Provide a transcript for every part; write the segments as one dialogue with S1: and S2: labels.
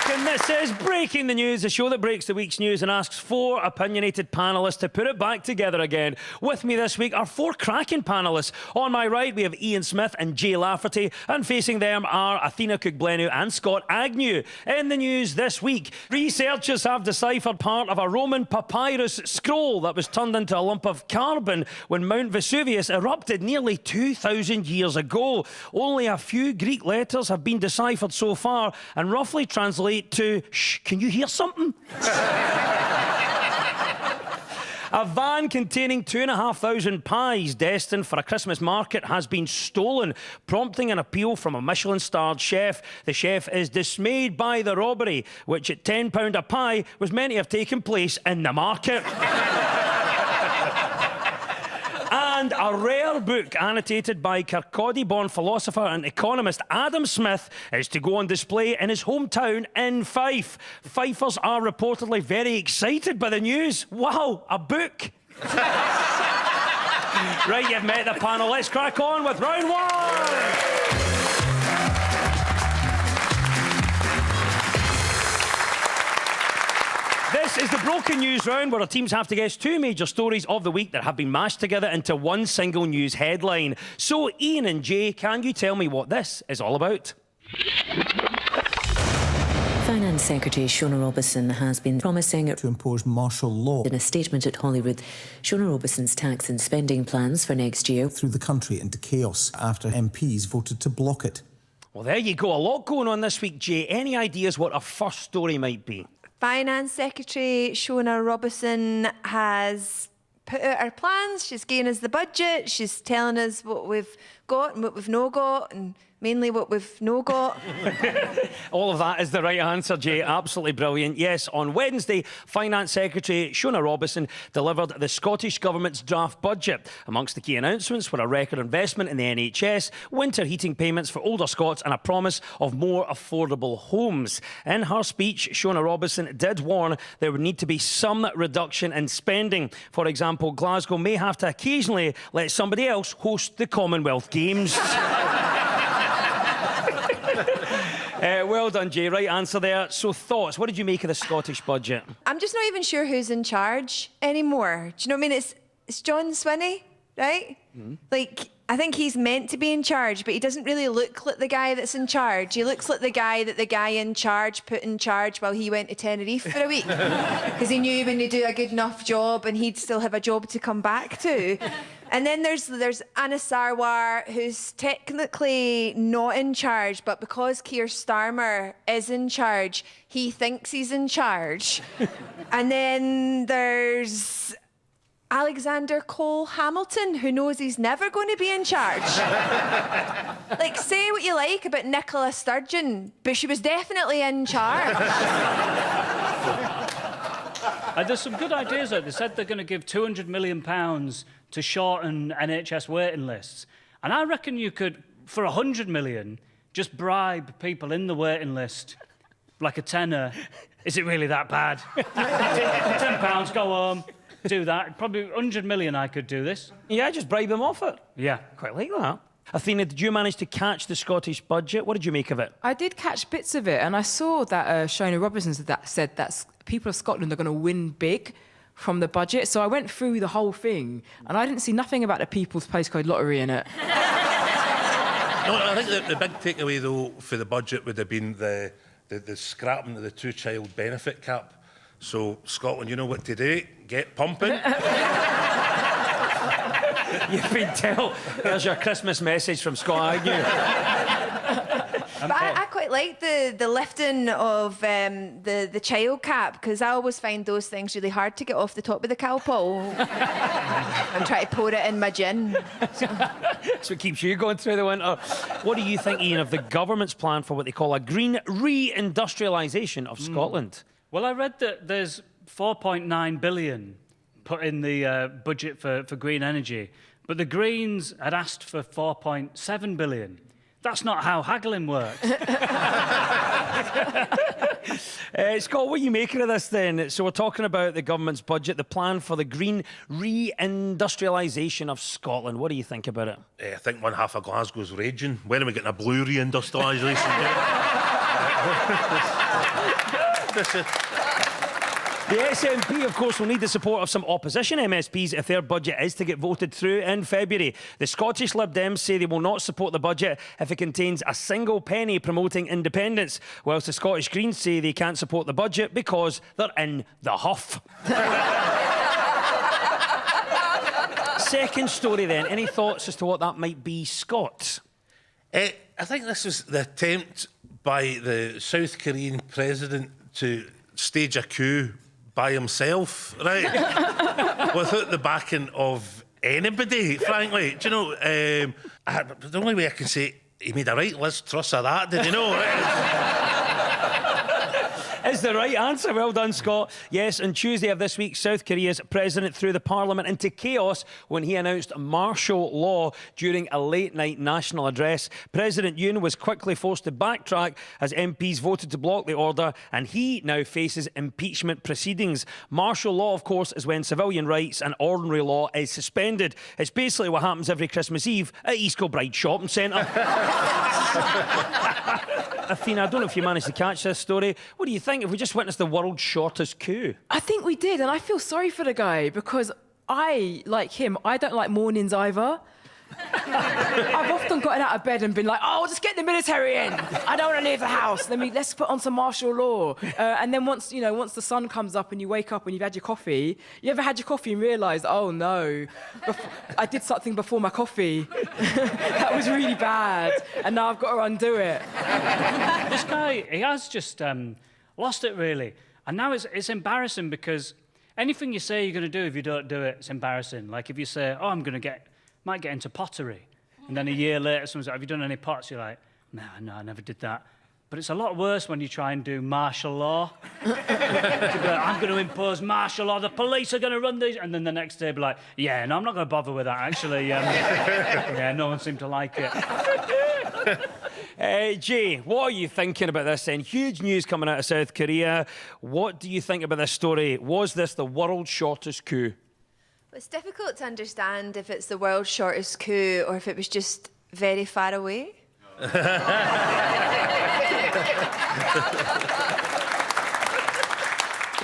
S1: And this is Breaking the News, a show that breaks the week's news and asks four opinionated panellists to put it back together again. With me this week are four cracking panellists. On my right, we have Ian Smith and Jay Lafferty, and facing them are Athena Cook-Blenu and Scott Agnew. In the news this week, researchers have deciphered part of a Roman papyrus scroll that was turned into a lump of carbon when Mount Vesuvius erupted nearly 2,000 years ago. Only a few Greek letters have been deciphered so far and roughly translate to, shh, can you hear something? A van containing 2,500 pies destined for a Christmas market has been stolen, prompting an appeal from a Michelin-starred chef. The chef is dismayed by the robbery, which at £10 a pie was meant to have taken place in the market. And a rare book annotated by Kirkcaldy-born philosopher and economist Adam Smith is to go on display in his hometown in Fife. Fifers are reportedly very excited by the news. Wow, a book! Right, you've met the panel. Let's crack on with round one! This is the Broken News round, where our teams have to guess two major stories of the week that have been mashed together into one single news headline. So, Ian and Jay, can you tell me what this is all about?
S2: Finance Secretary Shona Robertson has been promising
S3: to impose martial law.
S2: In a statement at Holyrood, Shona Robertson's tax and spending plans for next year
S3: Threw the country into chaos after MPs voted to block it.
S1: Well, there you go. A lot going on this week, Jay. Any ideas what our first story might be?
S4: Finance Secretary Shona Robertson has put out her plans. She's giving us the budget. She's telling us what we've got and what we've no got, and mainly what we've no got.
S1: All of that is the right answer, Jay. Absolutely brilliant. Yes, on Wednesday, Finance Secretary Shona Robertson delivered the Scottish Government's draft budget. Amongst the key announcements were a record investment in the NHS, winter heating payments for older Scots, and a promise of more affordable homes. In her speech, Shona Robertson did warn there would need to be some reduction in spending. For example, Glasgow may have to occasionally let somebody else host the Commonwealth Games. Well done, Jay. Right answer there. So, thoughts? What did you make of the Scottish budget?
S4: I'm just not even sure who's in charge anymore. Do you know what I mean? It's John Swinney, right? Like, I think he's meant to be in charge, but he doesn't really look like the guy that's in charge. He looks like the guy that the guy in charge put in charge while he went to Tenerife for a week. Because he knew he wouldn't do a good enough job and he'd still have a job to come back to. And then there's Anna Sarwar, who's technically not in charge, but because Keir Starmer is in charge, he thinks he's in charge. And then there's Alexander Cole Hamilton, who knows he's never going to be in charge. Like, say what you like about Nicola Sturgeon, but she was definitely in charge.
S5: There's some good ideas though. They said they're going to give £200 million to shorten NHS waiting lists. And I reckon you could, for £100 million, just bribe people in the waiting list, like a tenner. Is it really that bad? £10, go home. Do that. Probably £100 million I could do this.
S1: Yeah, just bribe them off it.
S5: Yeah.
S1: Quite like that. Athena, did you manage to catch the Scottish budget? What did you make of it?
S6: I did catch bits of it, and I saw that Shona Robertson said that people of Scotland are going to win big from the budget. So I went through the whole thing, and I didn't see nothing about the People's Postcode Lottery in it.
S7: No, I think the big takeaway, though, for the budget would have been the scrapping of the two-child benefit cap. So, Scotland, you know what to do. Get pumping.
S1: You've been told. There's your Christmas message from Scott Agnew.
S4: But I quite like the lifting of the child cap, because I always find those things really hard to get off the top of the cowpole. I'm trying to pour it in my gin.
S1: That's what keeps you going through the winter. What do you think, Ian, of the government's plan for what they call a green re-industrialisation of Scotland?
S5: Well, I read that there's 4.9 billion put in the budget for green energy, but the Greens had asked for 4.7 billion. That's not how haggling works.
S1: Scott, what are you making of this then? So we're talking about the government's budget, the plan for the green re-industrialisation of Scotland. What do you think about it?
S7: I think one half of Glasgow's raging. When are we getting a blue reindustrialisation?
S1: The SNP, of course, will need the support of some opposition MSPs if their budget is to get voted through in February. The Scottish Lib Dems say they will not support the budget if it contains a single penny promoting independence, whilst the Scottish Greens say they can't support the budget because they're in the huff. Second story then. Any thoughts as to what that might be, Scott?
S7: I think this is the attempt by the South Korean president to stage a coup by himself, right? Without the backing of anybody, frankly. Do you know, the only way I can say, he made a right Liz Truss of that, did you know?
S1: Is the right answer. Well done, Scott. Yes, on Tuesday of this week, South Korea's president threw the parliament into chaos when he announced martial law during a late-night national address. President Yoon was quickly forced to backtrack as MPs voted to block the order, and he now faces impeachment proceedings. Martial law, of course, is when civilian rights and ordinary law is suspended. It's basically what happens every Christmas Eve at East Kilbride Shopping Centre. Athena, I don't know if you managed to catch this story. What do you think? Have we just witnessed the world's shortest coup?
S6: I think we did, and I feel sorry for the guy because I, like him, I don't like mornings either. I've often gotten out of bed and been like, oh, just get the military in. I don't want to leave the house. Let's put on some martial law. And then once the sun comes up and you wake up and you've had your coffee, you ever had your coffee and realised, oh no, I did something before my coffee. That was really bad. And now I've got to undo it.
S5: This guy, he has just lost it, really. And now it's embarrassing because anything you say you're going to do, if you don't do it, it's embarrassing. Like if you say, oh, might get into pottery. And then a year later, someone's like, have you done any pots? You're like, no, I never did that. But it's a lot worse when you try and do martial law. I'm going to impose martial law. The police are going to run these. And then the next day, be like, yeah, no, I'm not going to bother with that, actually. Yeah, no one seemed to like it.
S1: Jay, what are you thinking about this then? Huge news coming out of South Korea. What do you think about this story? Was this the world's shortest coup?
S4: It's difficult to understand if it's the world's shortest coup or if it was just very far away. I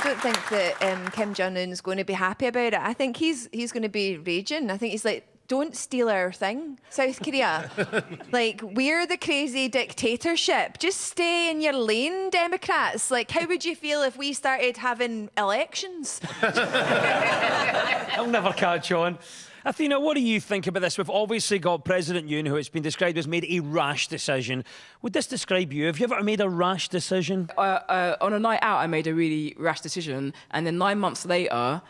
S4: don't think that Kim Jong-un's going to be happy about it. I think he's going to be raging. I think he's like, don't steal our thing, South Korea. Like, we're the crazy dictatorship. Just stay in your lane, Democrats. Like, how would you feel if we started having elections?
S1: I'll never catch on. Athena, what do you think about this? We've obviously got President Yoon, who it's been described as made a rash decision. Would this describe you? Have you ever made a rash decision?
S6: On a night out, I made a really rash decision, and then 9 months later,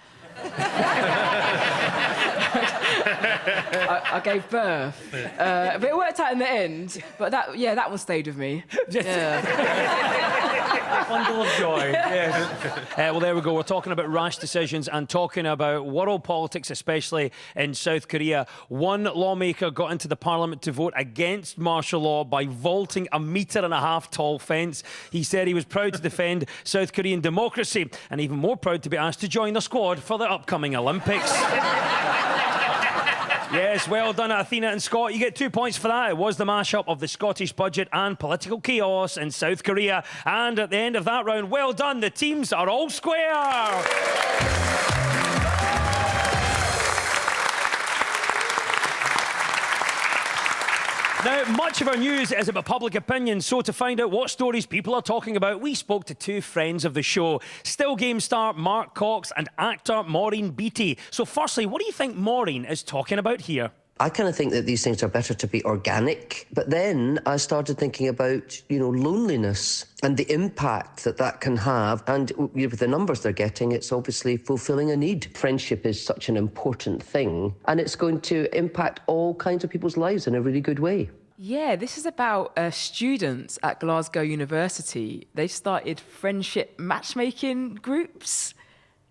S6: I gave birth. But it worked out in the end. But that one stayed with me.
S1: A bundle of joy. Yes. Well, there we go. We're talking about rash decisions and talking about world politics, especially in South Korea. One lawmaker got into the parliament to vote against martial law by vaulting a 1.5 metre tall fence. He said he was proud to defend South Korean democracy and even more proud to be asked to join the squad for the upcoming Olympics. Yes, well done, Athena and Scott. You get 2 points for that. It was the mashup of the Scottish budget and political chaos in South Korea. And at the end of that round, well done. The teams are all square. Now, much of our news is about public opinion, so to find out what stories people are talking about, we spoke to two friends of the show, Still Game star Mark Cox and actor Maureen Beattie. So firstly, what do you think Maureen is talking about here?
S8: I kind of think that these things are better to be organic. But then I started thinking about, loneliness and the impact that that can have. And with the numbers they're getting, it's obviously fulfilling a need. Friendship is such an important thing, and it's going to impact all kinds of people's lives in a really good way.
S6: Yeah, this is about students at Glasgow University. They started friendship matchmaking groups.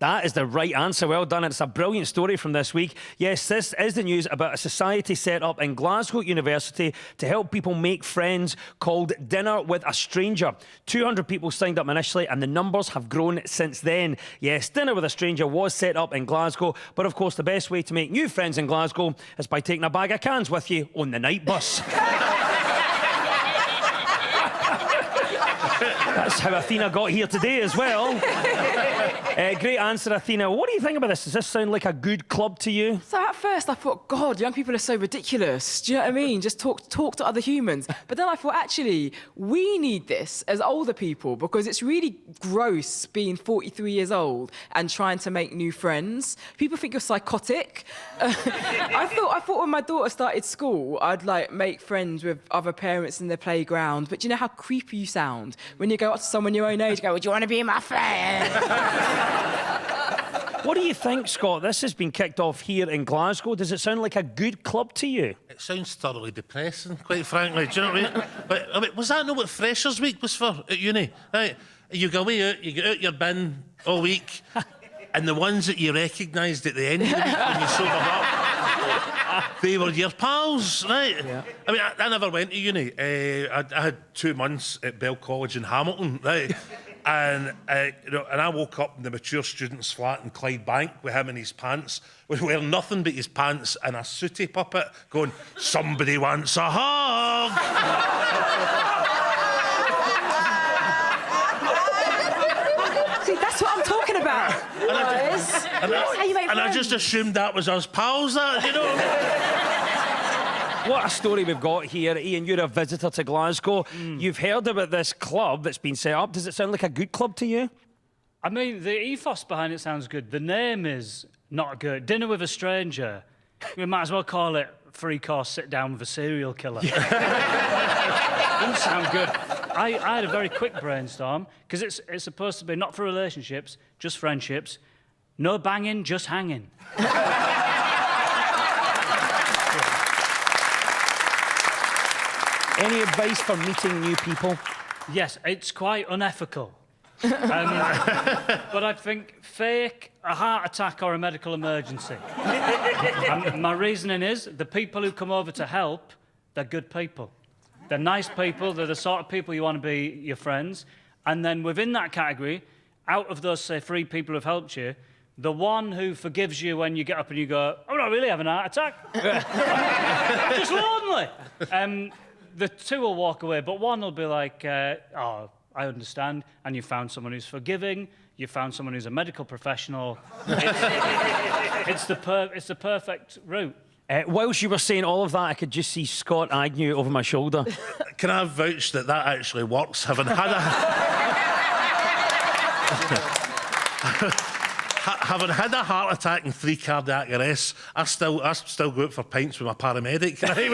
S1: That is the right answer. Well done. And it's a brilliant story from this week. Yes, this is the news about a society set up in Glasgow University to help people make friends called Dinner with a Stranger. 200 people signed up initially and the numbers have grown since then. Yes, Dinner with a Stranger was set up in Glasgow, but of course the best way to make new friends in Glasgow is by taking a bag of cans with you on the night bus. That's how Athena got here today as well. Great answer, Athena. What do you think about this? Does this sound like a good club to you?
S6: So at first I thought, God, young people are so ridiculous. Do you know what I mean? Just talk to other humans. But then I thought, actually, we need this as older people because it's really gross being 43 years old and trying to make new friends. People think you're psychotic. I thought when my daughter started school, I'd like make friends with other parents in the playground. But do you know how creepy you sound when you go up to someone your own age and go, "Would you want to be my friend?"
S1: What do you think, Scott? This has been kicked off here in Glasgow. Does it sound like a good club to you?
S7: It sounds thoroughly depressing, quite frankly. Do you know what I mean? But I mean, was that not what Freshers' Week was for at uni? Right? You go away out, you get out your bin all week, and the ones that you recognised at the end of the week when you sobered up, they were your pals, right?
S1: Yeah.
S7: I mean, I never went to uni. I had 2 months at Bell College in Hamilton, right? And I woke up in the mature student's flat in Clydebank with him in his pants, wearing nothing but his pants and a sooty puppet, going, "Somebody wants a hug."
S6: See, that's what I'm talking about, guys.
S7: And I just assumed that was us pals, that, you know.
S1: What a story we've got here. Ian, you're a visitor to Glasgow. You've heard about this club that's been set up. Does it sound like a good club to you?
S5: I mean, the ethos behind it sounds good. The name is not good. Dinner with a Stranger. We might as well call it Three-Course Sit Down with a Serial Killer. Doesn't sound good. I had a very quick brainstorm, because it's supposed to be not for relationships, just friendships. No banging, just hanging.
S1: Any advice for meeting new people?
S5: Yes, it's quite unethical. But I think fake a heart attack or a medical emergency. And my reasoning is the people who come over to help, they're good people. They're nice people. They're the sort of people you want to be your friends. And then within that category, out of those, say, 3 people who've helped you, the one who forgives you when you get up and you go, "I'm not really having a heart attack. I'm just lonely." The 2 will walk away, but one will be like, "Oh, I understand." And you found someone who's forgiving. You found someone who's a medical professional. It's the perfect route.
S1: Whilst you were saying all of that, I could just see Scott Agnew over my shoulder.
S7: Can I vouch that actually works, having had having had a heart attack and 3 cardiac arrests, I still go out for pints with my paramedic, right?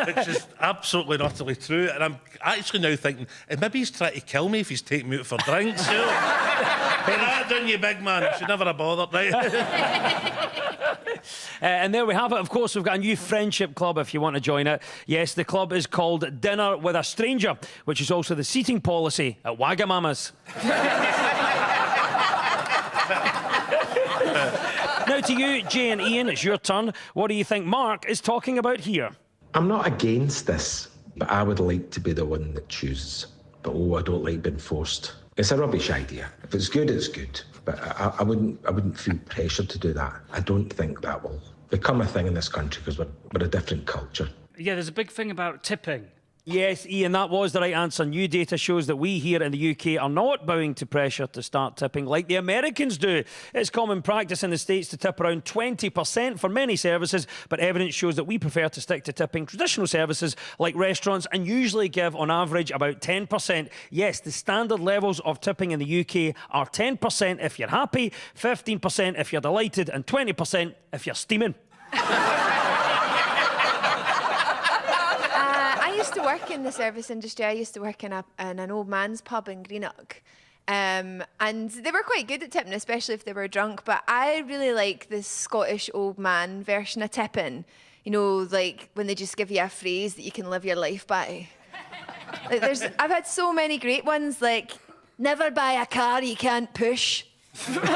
S7: Which is absolutely and utterly true. And I'm actually now thinking, maybe he's trying to kill me if he's taking me out for drinks. You know? Put that down, you big man. I should never have bothered, right?
S1: And there we have it. Of course, we've got a new friendship club if you want to join it. Yes, the club is called Dinner with a Stranger, which is also the seating policy at Wagamama's. Now to you, Jay and Ian, it's your turn. What do you think Mark is talking about here?
S9: I'm not against this, but I would like to be the one that chooses. But I don't like being forced. It's a rubbish idea. If it's good, it's good. But I wouldn't feel pressure to do that. I don't think that will become a thing in this country because we're a different culture.
S5: Yeah, there's a big thing about tipping.
S1: Yes, Ian, that was the right answer. New data shows that we here in the UK are not bowing to pressure to start tipping like the Americans do. It's common practice in the States to tip around 20% for many services, but evidence shows that we prefer to stick to tipping traditional services like restaurants and usually give on average about 10%. Yes, the standard levels of tipping in the UK are 10% if you're happy, 15% if you're delighted, and 20% if you're steaming.
S4: I used to work in the service industry. I used to work in an old man's pub in Greenock. And they were quite good at tipping, especially if they were drunk. But I really like the Scottish old man version of tipping. You know, like when they just give you a phrase that you can live your life by. Like I've had so many great ones, like, Never buy a car you can't push. It's amazing.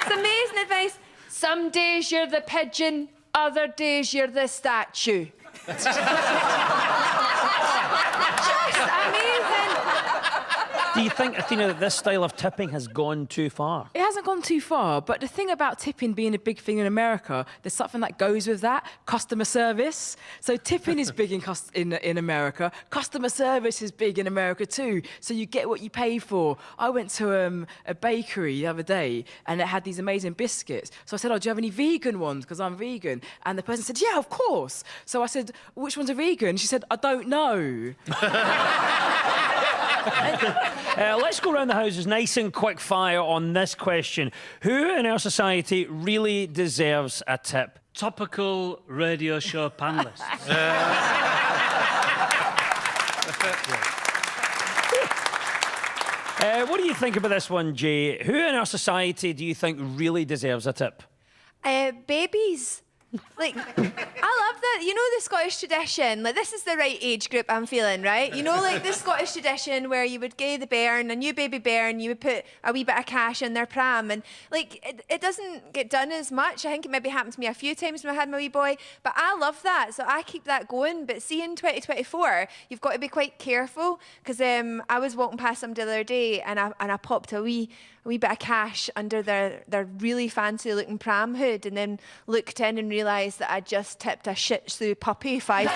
S4: It's amazing advice. Some days you're the pigeon, other days you're the statue. Just amazing.
S1: Do you think, Athena, that this style of tipping has gone too far?
S6: It hasn't gone too far, but the thing about tipping being a big thing in America, there's something that goes with that, customer service. So tipping is big in America. Customer service is big in America too. So you get what you pay for. I went to a bakery the other day and it had these amazing biscuits. So I said, oh, do you have any vegan ones? Because I'm vegan. And the person said, yeah, of course. So I said, which ones are vegan? She said, I don't know.
S1: Let's go around the houses nice and quick fire on this question. Who in our society really deserves a tip?
S5: Topical radio show panellists.
S1: What do you think about this one, Jay? Who in our society do you think really deserves a tip?
S4: Babies. Like, I love that. You know the Scottish tradition? Like, this is the right age group I'm feeling, right? You know, like the Scottish tradition where you would give the bairn, a new baby bairn, you would put a wee bit of cash in their pram. And, like, it doesn't get done as much. I think it maybe happened to me a few times when I had my wee boy. But I love that, so I keep that going. But see, in 2024, you've got to be quite careful. Because I was walking past them the other day and I popped a wee bit of cash under their really fancy looking pram hood and then looked in and realised that I just tipped a Shih Tzu puppy £5.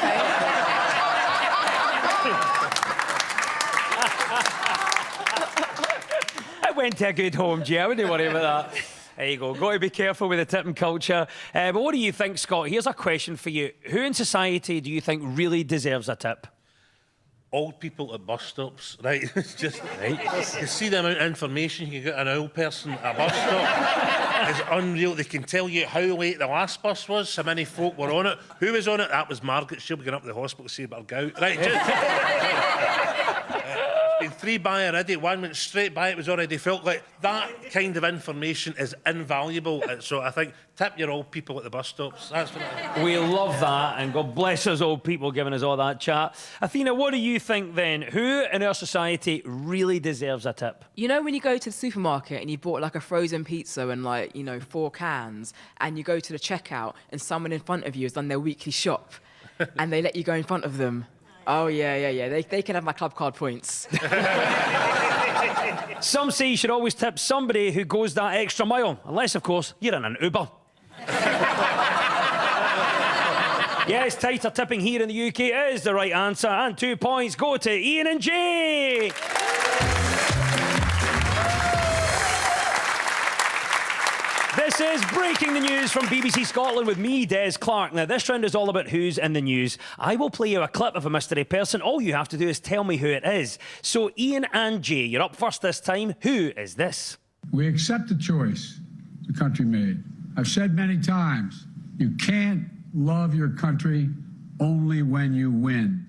S1: I went to a good home, Jay. I wouldn't worry about that. There you go. Got to be careful with the tipping culture. But what do you think, Scott? Here's a question for you. Who in society do you think really deserves a tip?
S7: Old people at bus stops, right? It's just, right. You see the amount of information you can get an old person at a bus stop. It's unreal. They can tell you how late the last bus was, how many folk were on it. Who was on it? That was Margaret. She'll be going up to the hospital to see about her gout. Right, just... been 3 by already, 1 went straight by, it was already felt. Like, that kind of information is invaluable. So I think tip your old people at the bus stops. That's what I think.
S1: We love that, and God bless us old people giving us all that chat. Athena, what do you think then? Who in our society really deserves a tip?
S6: You know when you go to the supermarket and you bought like a frozen pizza and 4 cans, and you go to the checkout and someone in front of you has done their weekly shop and they let you go in front of them? Oh, yeah. They can have my club card points.
S1: Some say you should always tip somebody who goes that extra mile, unless, of course, you're in an Uber. Yes, tighter tipping here in the UK is the right answer, and 2 points go to Ian and Jay. This is Breaking the News from BBC Scotland with me, Des Clark. Now, this round is all about who's in the news. I will play you a clip of a mystery person. All you have to do is tell me who it is. So, Ian and Jay, you're up first this time. Who is this?
S10: We accept the choice the country made. I've said many times, you can't love your country only when you win.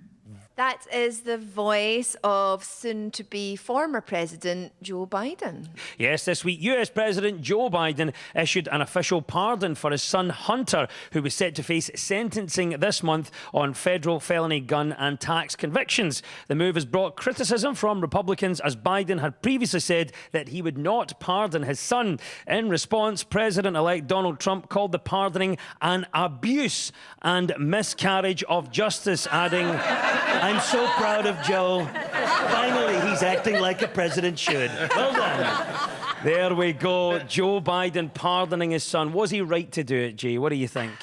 S4: That is the voice of soon-to-be former President Joe Biden.
S1: Yes, this week, US President Joe Biden issued an official pardon for his son Hunter, who was set to face sentencing this month on federal felony gun and tax convictions. The move has brought criticism from Republicans, as Biden had previously said that he would not pardon his son. In response, President-elect Donald Trump called the pardoning an abuse and miscarriage of justice, adding, "I'm so proud of Joe. Finally, he's acting like a president should. Well done." There we go. Joe Biden pardoning his son. Was he right to do it, Jay? What do you think?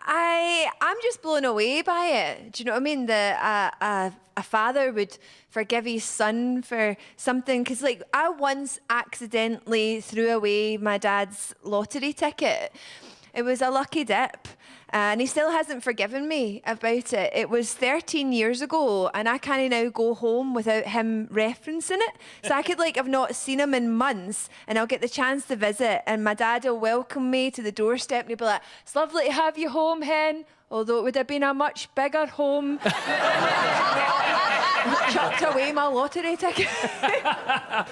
S4: I'm just blown away by it. Do you know what I mean? A father would forgive his son for something. Because, I once accidentally threw away my dad's lottery ticket. It was a lucky dip. And he still hasn't forgiven me about it. It was 13 years ago, and I can't now go home without him referencing it. So I could have not seen him in months, and I'll get the chance to visit, and my dad will welcome me to the doorstep, and he'll be like, "It's lovely to have you home, hen. Although it would have been a much bigger home." Chucked away my lottery ticket.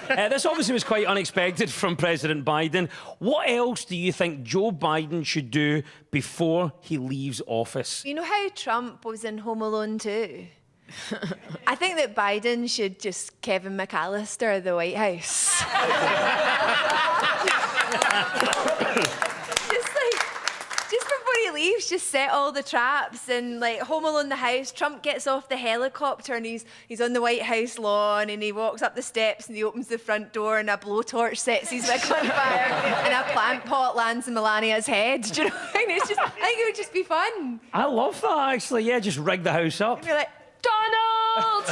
S1: This obviously was quite unexpected from President Biden. What else do you think Joe Biden should do before he leaves office?
S4: You know how Trump was in Home Alone 2? I think that Biden should just Kevin McAllister the White House. Just before he leaves, just set all the traps and like Home Alone the house. Trump gets off the helicopter and he's on the White House lawn and he walks up the steps and he opens the front door and a blowtorch sets his wig on fire and a plant pot lands in Melania's head. Do you know what I mean? I think it would just be fun.
S1: I love that, actually. Yeah, just rig the house up.
S4: And you're like, Donald!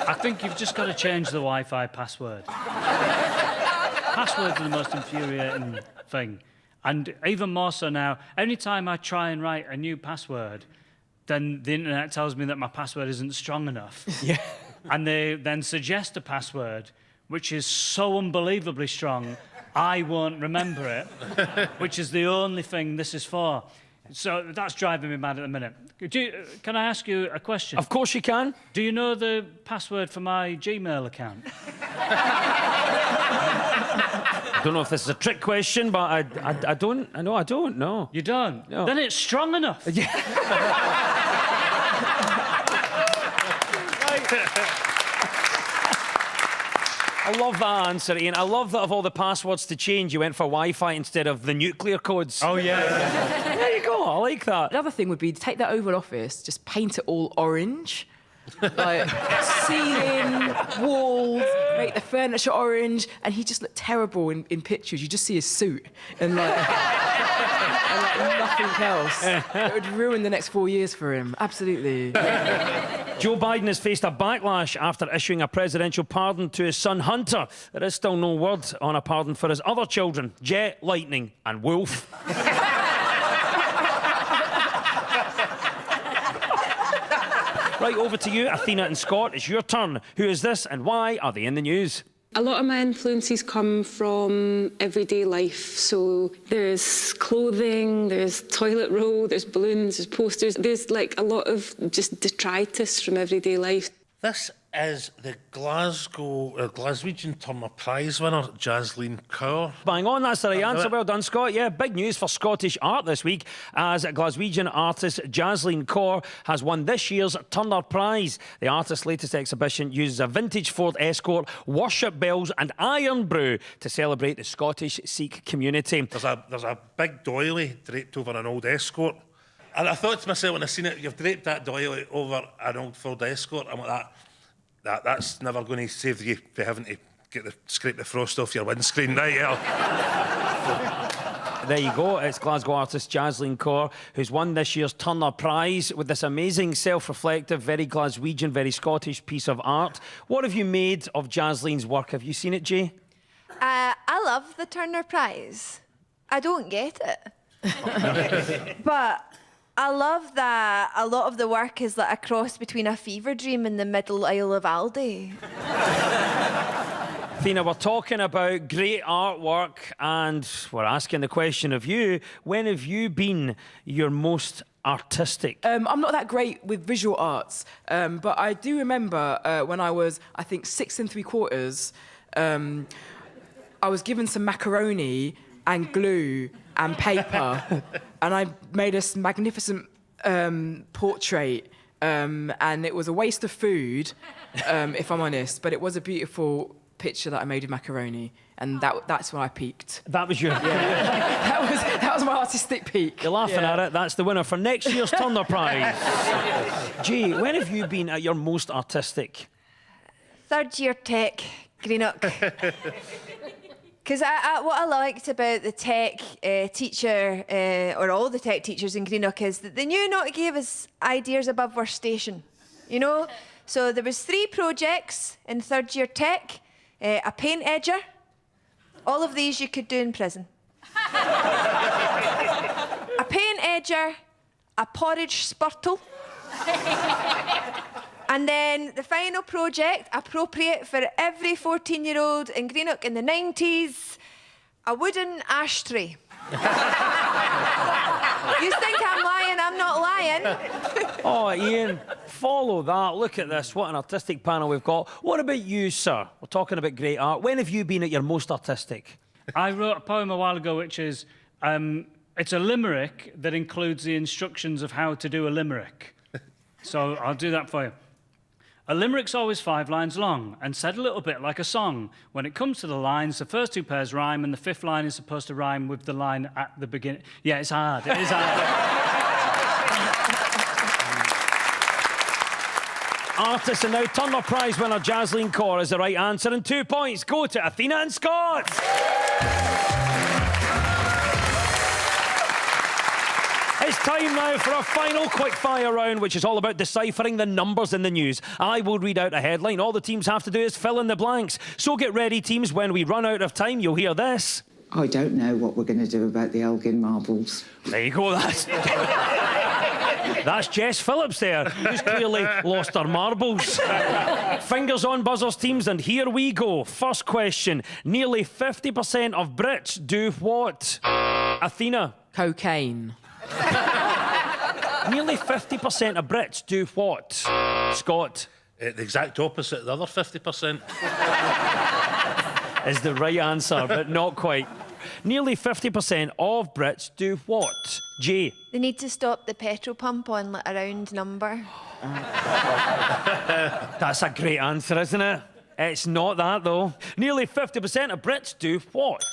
S5: I think you've just got to change the Wi-Fi password. Passwords are the most infuriating thing. And even more so now, anytime I try and write a new password, then the internet tells me that my password isn't strong enough.
S1: Yeah.
S5: And they then suggest a password which is so unbelievably strong, I won't remember it, which is the only thing this is for. So that's driving me mad at the minute. Can I ask you a question?
S1: Of course you can.
S5: Do you know the password for my Gmail account?
S1: I don't know if this is a trick question, but I don't know.
S5: You don't?
S1: No.
S5: Then it's strong enough.
S1: Yeah. I love that answer, Ian. I love that of all the passwords to change, you went for Wi-Fi instead of the nuclear codes.
S5: Oh, yeah.
S1: There you go. I like that.
S6: Another thing would be to take that Oval Office, just paint it all orange. Like ceiling, walls, make the furniture orange, and he just looked terrible in pictures. You just see his suit and like nothing else. It would ruin the next 4 years for him. Absolutely.
S1: Joe Biden has faced a backlash after issuing a presidential pardon to his son Hunter. There is still no word on a pardon for his other children, Jet, Lightning, and Wolf. Right, over to you, Athena and Scott. It's your turn. Who is this and why are they in the news?
S11: A lot of my influences come from everyday life. So there's clothing, there's toilet roll, there's balloons, there's posters. There's like a lot of just detritus from everyday life.
S7: This is the Glaswegian Turner Prize winner, Jaslene Kaur.
S1: Bang on, that's the right answer. Well done, Scott. Yeah, big news for Scottish art this week as Glaswegian artist Jaslene Kaur has won this year's Turner Prize. The artist's latest exhibition uses a vintage Ford Escort, worship bells and iron brew to celebrate the Scottish Sikh community.
S7: There's a big doily draped over an old Escort. And I thought to myself when I seen it, you've draped that doily over an old Ford Escort. I'm like, that's never going to save you from having to scrape the frost off your windscreen, right? Yeah.
S1: There you go. It's Glasgow artist Jaslene Kaur who's won this year's Turner Prize with this amazing, self-reflective, very Glaswegian, very Scottish piece of art. What have you made of Jaslene's work? Have you seen it, Jay?
S4: I love the Turner Prize. I don't get it. But I love that a lot of the work is like a cross between a fever dream and the middle aisle of Aldi.
S1: Athena, we're talking about great artwork and we're asking the question of you, when have you been your most artistic?
S6: I'm not that great with visual arts, but I do remember when I was, I think, 6 3/4, I was given some macaroni and glue and paper, and I made a magnificent portrait, and it was a waste of food, if I'm honest, but it was a beautiful picture that I made of macaroni, and that's when I peaked.
S1: That was your...
S6: Yeah. that was my artistic peak.
S1: You're laughing at it. That's the winner for next year's Turner Prize. Jay, when have you been at your most artistic?
S4: Third year tech, Greenock. Because what I liked about the tech teacher, or all the tech teachers in Greenock, is that they knew not to give us ideas above our station, you know? So there was 3 projects in third year tech, a paint edger. All of these you could do in prison. A paint edger, a porridge spurtle. And then the final project, appropriate for every 14-year-old in Greenock in the 90s, a wooden ashtray. You think I'm lying? I'm not lying.
S1: Oh, Ian, follow that. Look at this. What an artistic panel we've got. What about you, sir? We're talking about great art. When have you been at your most artistic?
S5: I wrote a poem a while ago which is, It's a limerick that includes the instructions of how to do a limerick. So I'll do that for you. A limerick's always 5 lines long and said a little bit like a song. When it comes to the lines, the first 2 pairs rhyme and the 5th line is supposed to rhyme with the line at the beginning. Yeah, it's hard. It is hard.
S1: Artists and now Turner Prize winner Jasleen Kaur is the right answer, and 2 points go to Athena and Scott. It's time now for a final quickfire round, which is all about deciphering the numbers in the news. I will read out a headline. All the teams have to do is fill in the blanks. So get ready, teams. When we run out of time, you'll hear this.
S12: I don't know what we're going to do about the Elgin marbles.
S1: There you go. That's Jess Phillips there, who's clearly lost her marbles. Fingers on buzzers, teams, and here we go. First question. Nearly 50% of Brits do what? Athena.
S6: Cocaine.
S1: Nearly 50% of Brits do what? Scott.
S7: The exact opposite, the other 50%.
S1: Is the right answer, but not quite. Nearly 50% of Brits do what? Jay.
S4: They need to stop the petrol pump on like a round number.
S1: That's a great answer, isn't it? It's not that, though. Nearly 50% of Brits do what?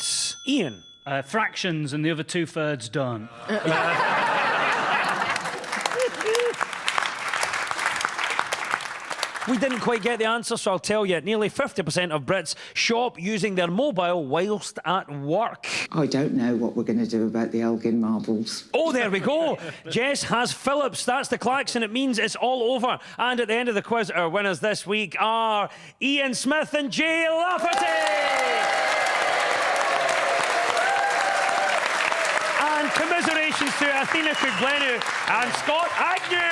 S1: Ian.
S5: Fractions, and the other 2/3 don't.
S1: We didn't quite get the answer, so I'll tell you. Nearly 50% of Brits shop using their mobile whilst at work.
S12: I don't know what we're going to do about the Elgin marbles.
S1: Oh, there we go. Jess has Phillips. That's the klaxon. It means it's all over. And at the end of the quiz, our winners this week are Ian Smith and Jay Lafferty. And commiserations to Athena Kugblenu and Scott Agnew.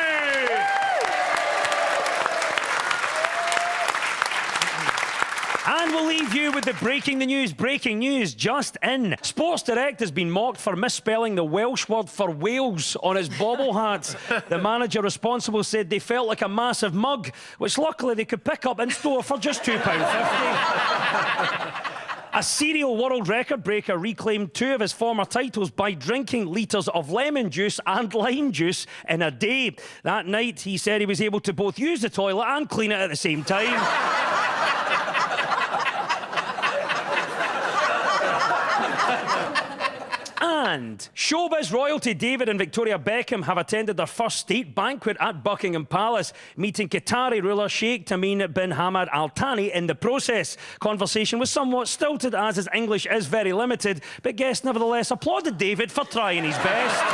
S1: And we'll leave you with the breaking news. Breaking news just in. Sports Direct has been mocked for misspelling the Welsh word for Wales on his bobble hats. The manager responsible said they felt like a massive mug, which luckily they could pick up in store for just £2.50. A serial world record breaker reclaimed 2 of his former titles by drinking litres of lemon juice and lime juice in a day. That night, he said he was able to both use the toilet and clean it at the same time. And showbiz royalty David and Victoria Beckham have attended their first state banquet at Buckingham Palace, meeting Qatari ruler Sheikh Tamim bin Hamad Al Thani in the process. Conversation was somewhat stilted as his English is very limited, but guests nevertheless applauded David for trying his best.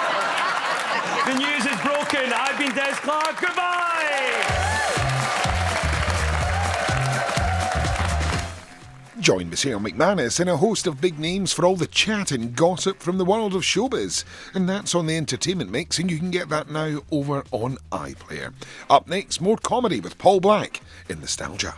S1: The news is broken. I've been Des Clark. Goodbye!
S13: Join Michelle McManus and a host of big names for all the chat and gossip from the world of showbiz. And that's on the Entertainment Mix, and you can get that now over on iPlayer. Up next, more comedy with Paul Black in Nostalgia.